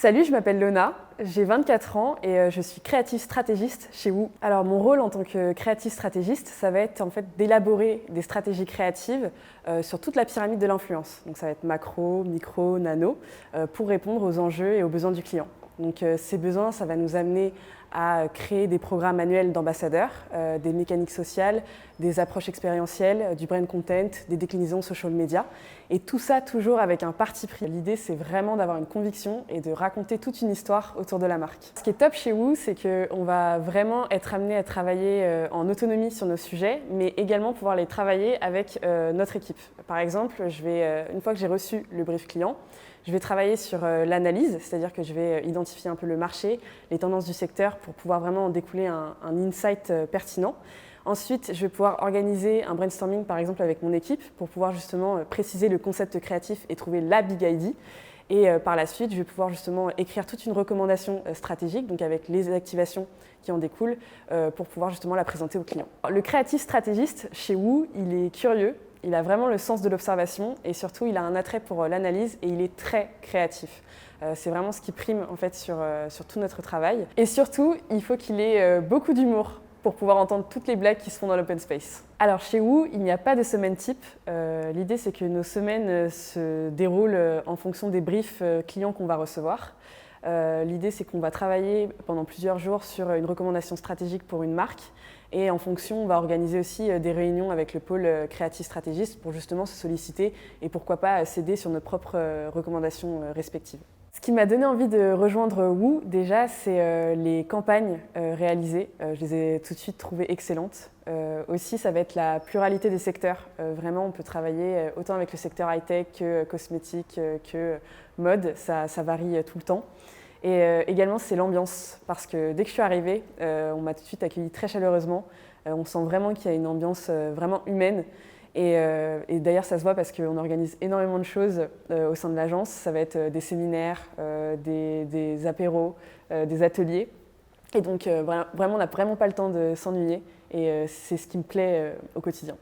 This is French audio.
Salut, je m'appelle Lona, j'ai 24 ans et je suis créative stratégiste chez WOO. Alors mon rôle en tant que créative stratégiste, ça va être en fait d'élaborer des stratégies créatives sur toute la pyramide de l'influence. Donc ça va être macro, micro, nano, pour répondre aux enjeux et aux besoins du client. Donc ces besoins, ça va nous amener à créer des programmes annuels d'ambassadeurs, des mécaniques sociales, des approches expérientielles, du brand content, des déclinaisons social media. Et tout ça toujours avec un parti pris. L'idée, c'est vraiment d'avoir une conviction et de raconter toute une histoire autour de la marque. Ce qui est top chez WOO, c'est qu'on va vraiment être amené à travailler en autonomie sur nos sujets, mais également pouvoir les travailler avec notre équipe. Par exemple, une fois que j'ai reçu le brief client, je vais travailler sur l'analyse, c'est-à-dire que je vais identifier un peu le marché, les tendances du secteur pour pouvoir vraiment en découler un insight pertinent. Ensuite, je vais pouvoir organiser un brainstorming par exemple avec mon équipe pour pouvoir justement préciser le concept créatif et trouver la big idea. Et par la suite, je vais pouvoir justement écrire toute une recommandation stratégique, donc avec les activations qui en découlent, pour pouvoir justement la présenter aux clients. Le créatif stratégiste chez WOO, il est curieux. Il a vraiment le sens de l'observation et surtout il a un attrait pour l'analyse et il est très créatif. C'est vraiment ce qui prime en fait sur tout notre travail. Et surtout, il faut qu'il ait beaucoup d'humour pour pouvoir entendre toutes les blagues qui se font dans l'open space. Alors chez WOO, il n'y a pas de semaine type. L'idée c'est que nos semaines se déroulent en fonction des briefs clients qu'on va recevoir. L'idée c'est qu'on va travailler pendant plusieurs jours sur une recommandation stratégique pour une marque. Et en fonction, on va organiser aussi des réunions avec le pôle créatif stratégiste pour justement se solliciter et pourquoi pas s'aider sur nos propres recommandations respectives. Ce qui m'a donné envie de rejoindre WOO, déjà, c'est les campagnes réalisées. Je les ai tout de suite trouvées excellentes. Aussi, ça va être la pluralité des secteurs. Vraiment, on peut travailler autant avec le secteur high-tech que cosmétique, que mode. Ça varie tout le temps. Et également, c'est l'ambiance, parce que dès que je suis arrivée, on m'a tout de suite accueillie très chaleureusement. On sent vraiment qu'il y a une ambiance vraiment humaine. Et d'ailleurs, ça se voit parce qu'on organise énormément de choses au sein de l'agence. Ça va être des séminaires, des apéros, des ateliers. Et donc, vraiment, on n'a vraiment pas le temps de s'ennuyer. Et c'est ce qui me plaît au quotidien.